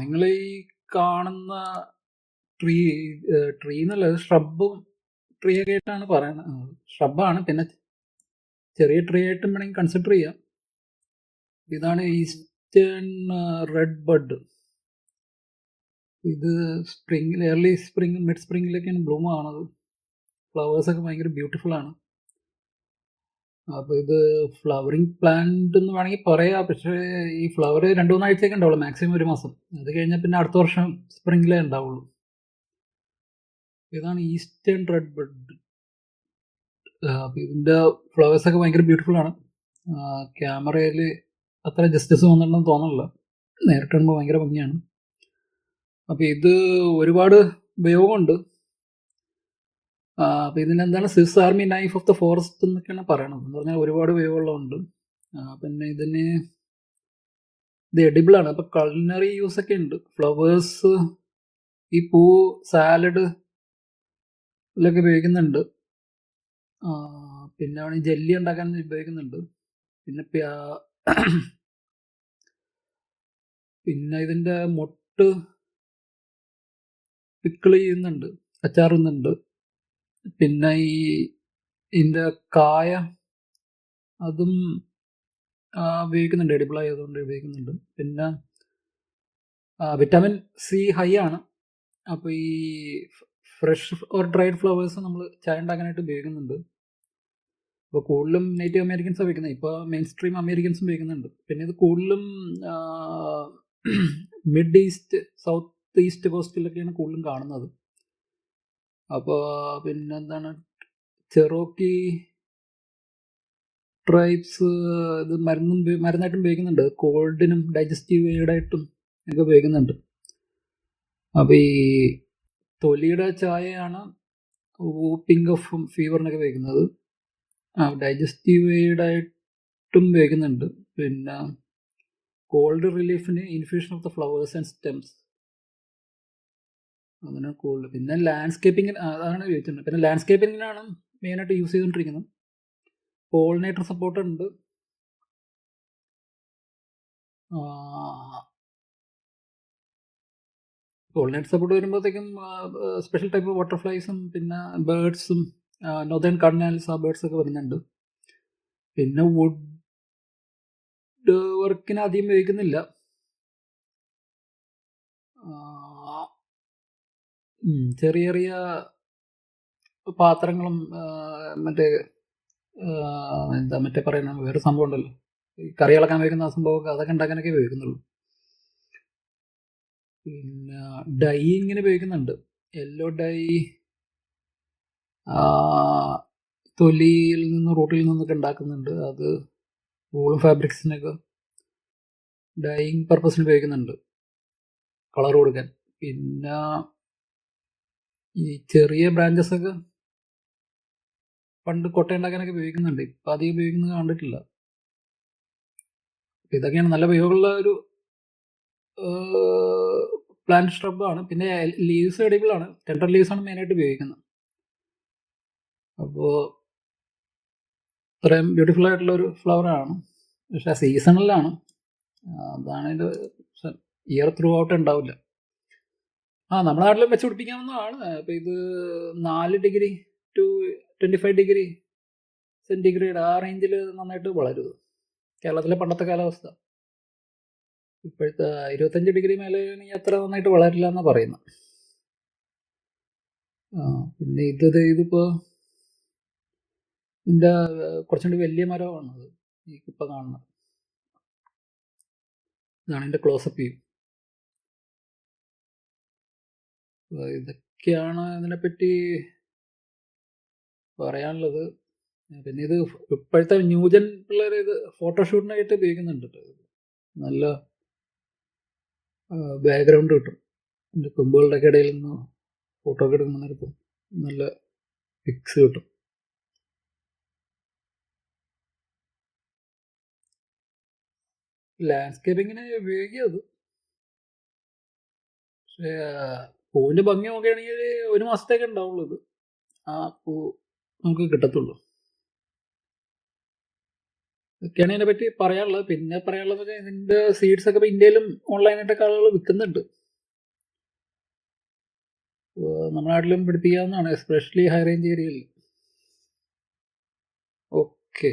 നിങ്ങൾ ഈ കാണുന്ന ട്രീ ട്രീ എന്നല്ല, ഷ്രബും ട്രീ ഒക്കെ ആയിട്ടാണ് പറയണത്. ഷ്രബാണ്, പിന്നെ ചെറിയ ട്രീ ആയിട്ടും വേണമെങ്കിൽ കൺസിഡർ ചെയ്യാം. ഇതാണ് ഈസ്റ്റേൺ റെഡ് ബഡ്. ഇത് സ്പ്രിംഗിൽ, ഏർലി സ്പ്രിംഗ് മിഡ് സ്പ്രിംഗിലൊക്കെയാണ് ബ്ലൂം ആണത്. ഫ്ലവേഴ്സൊക്കെ ഭയങ്കര ബ്യൂട്ടിഫുൾ ആണ്. അപ്പോൾ ഇത് ഫ്ലവറിങ് പ്ലാന്റ് എന്ന് വേണമെങ്കിൽ പറയാം. പക്ഷേ ഈ ഫ്ലവർ 2-3 ആഴ്ചയൊക്കെ ഉണ്ടാവുള്ളൂ, മാക്സിമം 1 മാസം. അത് കഴിഞ്ഞാൽ പിന്നെ അടുത്ത വർഷം സ്പ്രിംഗിലേ ഉണ്ടാവുള്ളൂ. ഇതാണ് ഈസ്റ്റേൺ റെഡ് ബഡ്. അപ്പോൾ ഇതിൻ്റെ ഫ്ലവേഴ്സൊക്കെ ഭയങ്കര ബ്യൂട്ടിഫുൾ ആണ്. ക്യാമറയിൽ അത്ര ജസ്റ്റിസ് വന്നിട്ടുണ്ടെന്ന് തോന്നുന്നില്ല, നേരിട്ട് കാണുമ്പോൾ ഭയങ്കര ഭംഗിയാണ്. അപ്പോൾ ഇത് ഒരുപാട് ഉപയോഗമുണ്ട്. അപ്പോൾ ഇതിനെന്താണ് Swiss army knife of the forest എന്നൊക്കെയാണ് പറയണത്. എന്ന് പറഞ്ഞാൽ ഒരുപാട് ഉപയോഗമുള്ളതുണ്ട്. പിന്നെ ഇത് എഡിബിളാണ്. അപ്പോൾ കൾനറി യൂസ് ഒക്കെ ഉണ്ട്. ഫ്ലവേഴ്സ് ഈ പൂ സാലഡ് ഇതിലൊക്കെ ഉപയോഗിക്കുന്നുണ്ട്. പിന്നെ ജെല്ലി ഉണ്ടാക്കാൻ ഉപയോഗിക്കുന്നുണ്ട്. പിന്നെ പിന്നെ ഇതിൻ്റെ മൊട്ട് പിക്കിൾ ചെയ്യുന്നുണ്ട്, അച്ചാറുന്നുണ്ട്. പിന്നെ ഇതിൻ്റെ കായ അതും ഉപയോഗിക്കുന്നുണ്ട്, എഡിബിൾ ആയതുകൊണ്ട് ഉപയോഗിക്കുന്നുണ്ട്. പിന്നെ വിറ്റാമിൻ സി ഹൈ ആണ്. അപ്പോൾ ഈ ഫ്രഷ് ഓർ ഡ്രൈഡ് ഫ്ലവേഴ്സ് നമ്മൾ ചായ ഉണ്ടാക്കാനായിട്ട് ഉപയോഗിക്കുന്നുണ്ട്. അപ്പോൾ കൂടുതലും നേറ്റീവ് അമേരിക്കൻസ് ഉപയോഗിക്കുന്നത്. ഇപ്പോൾ മെയിൻ സ്ട്രീം അമേരിക്കൻസും ഉപയോഗിക്കുന്നുണ്ട്. പിന്നെ ഇത് കൂടുതലും മിഡ് ഈസ്റ്റ്, സൗത്ത് ഈസ്റ്റ് കോസ്റ്റിലൊക്കെയാണ് കൂടുതലും കാണുന്നത്. അപ്പോൾ പിന്നെന്താണ്, ചെറോക്കി ട്രൈബ്സ് ഇത് മരുന്നായിട്ടും ഉപയോഗിക്കുന്നുണ്ട്. കോൾഡിനും ഡൈജസ്റ്റീവ് എയ്ഡായിട്ടും ഒക്കെ ഉപയോഗിക്കുന്നുണ്ട്. അപ്പോൾ ഈ തൊലിയുടെ ചായയാണ് വൂപ്പിംഗ് ഓഫ് ഫീവറിനൊക്കെ ഉപയോഗിക്കുന്നത്. ഡൈജസ്റ്റീവ് എയ്ഡായിട്ടും ഉപയോഗിക്കുന്നുണ്ട്. പിന്നെ കോൾഡ് റിലീഫിന് infusion of the flowers and stems, അങ്ങനെ കൂടുതൽ. പിന്നെ ലാൻഡ്സ്കേപ്പിങ്ങിന് അതാണ് ഉപയോഗിച്ചിട്ടുണ്ട്. പിന്നെ ലാൻഡ്സ്കേപ്പിങ്ങിനാണ് മെയിനായിട്ട് യൂസ് ചെയ്തുകൊണ്ടിരിക്കുന്നത്. പോളിനേറ്റർ സപ്പോർട്ട് ഉണ്ട്. പോളിനേറ്റർ സപ്പോർട്ട് വരുമ്പോഴത്തേക്കും സ്പെഷ്യൽ ടൈപ്പ് ബട്ടർഫ്ലൈസും പിന്നെ ബേർഡ്സും നോർത്തേൺ കർണൽസ്, ആ ബേർഡ്സ് ഒക്കെ വരുന്നുണ്ട്. പിന്നെ വുഡ് വർക്കിന് അധികം ഉപയോഗിക്കുന്നില്ല. ചെറിയ ചെറിയ പാത്രങ്ങളും മറ്റേ മറ്റേ പറയുന്ന വേറെ സംഭവം ഉണ്ടല്ലോ, ഈ കറി ഇളക്കാൻ ഉപയോഗിക്കുന്ന ആ സംഭവമൊക്കെ, അതൊക്കെ ഉണ്ടാക്കാനൊക്കെ ഉപയോഗിക്കുന്നുള്ളൂ. പിന്നെ ഡൈയിങ്ങിന് ഉപയോഗിക്കുന്നുണ്ട്. യെല്ലോ ഡൈ തൊലിയിൽ നിന്ന്, റൂട്ടിൽ നിന്നൊക്കെ ഉണ്ടാക്കുന്നുണ്ട്. അത് വൂളും ഫാബ്രിക്സിനൊക്കെ ഡൈയിങ് പർപ്പസിന് ഉപയോഗിക്കുന്നുണ്ട്, കളർ കൊടുക്കാൻ. പിന്നെ ഈ ചെറിയ ബ്രാഞ്ചസ് ഒക്കെ പണ്ട് കൊട്ട ഉണ്ടാക്കാനൊക്കെ ഉപയോഗിക്കുന്നുണ്ട്. ഇപ്പം അധികം ഉപയോഗിക്കുന്നത് കണ്ടിട്ടില്ല. ഇതൊക്കെയാണ് നല്ല ഉപയോഗമുള്ള ഒരു പ്ലാന്റ് ഷ്രബാണ്. പിന്നെ ലീവ്സ് എഡിബിൾ ആണ്. ടെൻഡർ ലീവ്സ് ആണ് മെയിനായിട്ട് ഉപയോഗിക്കുന്നത്. അപ്പോൾ ഇത്രയും ബ്യൂട്ടിഫുൾ ആയിട്ടുള്ള ഒരു ഫ്ലവറാണ്. പക്ഷെ സീസണലാണ്. അതാണ് ഇത്, ഇയർ ത്രൂ ഔട്ട് ഉണ്ടാവില്ല. നമ്മുടെ നാട്ടിലും വെച്ച് പിടിപ്പിക്കാവുന്നതാണ്. അപ്പോൾ ഇത് 4 ഡിഗ്രി ടു 25 ഡിഗ്രി സെൻറ്റിഗ്രേഡ് ആ റേഞ്ചിൽ നന്നായിട്ട് വളരും. കേരളത്തിലെ പണ്ടത്തെ കാലാവസ്ഥ. ഇപ്പോഴത്തെ 25 ഡിഗ്രി മേലെ അത്ര നന്നായിട്ട് വളരില്ല എന്നാണ് പറയുന്നത്. പിന്നെ ഇതിപ്പോൾ ഇതിൻ്റെ കുറച്ചുകൂടി വലിയ മരമാണത്, ഈ ഇപ്പം കാണുന്നത്. ഇതാണ് ഇതിൻ്റെ ക്ലോസപ്പ് വ്യൂ. ഇതൊക്കെയാണ് ഇതിനെപ്പറ്റി പറയാനുള്ളത്. പിന്നെ ഇത് ഇപ്പോഴത്തെ ന്യൂജൻ പിള്ളേർ ഇത് ഫോട്ടോഷൂട്ടിനായിട്ട് ഉപയോഗിക്കുന്നുണ്ട്. നല്ല ബാക്ക്ഗ്രൗണ്ട് കിട്ടും. എൻ്റെ കൊമ്പുകളുടെയൊക്കെ ഇടയിൽ നിന്ന് ഫോട്ടോ ഒക്കെ എടുക്കുന്ന നേരത്ത് നല്ല പിക്സ് കിട്ടും. ലാൻഡ്സ്കേപ്പിങ്ങിന് ഉപയോഗിക്കുക അത്. പക്ഷേ പൂവിൻ്റെ ഭംഗി നോക്കുകയാണെങ്കിൽ 1 മാസത്തേക്ക് ഉണ്ടാവുള്ളൂ ഇത്. ആ പൂ നമുക്ക് കിട്ടത്തുള്ളൂ. ഇതൊക്കെയാണ് ഇതിനെപ്പറ്റി പറയാനുള്ളത്. പിന്നെ പറയാനുള്ളത് വെച്ചാൽ ഇതിൻ്റെ സീഡ്സൊക്കെ ഇപ്പോൾ ഇന്ത്യയിലും ഓൺലൈനായിട്ടൊക്കെ ആളുകൾ വിൽക്കുന്നുണ്ട്. നമ്മുടെ നാട്ടിലും പിടിപ്പിക്കാവുന്നതാണ്, എസ്പെഷ്യലി ഹൈ റേഞ്ച് ഏരിയയിൽ. ഓക്കെ.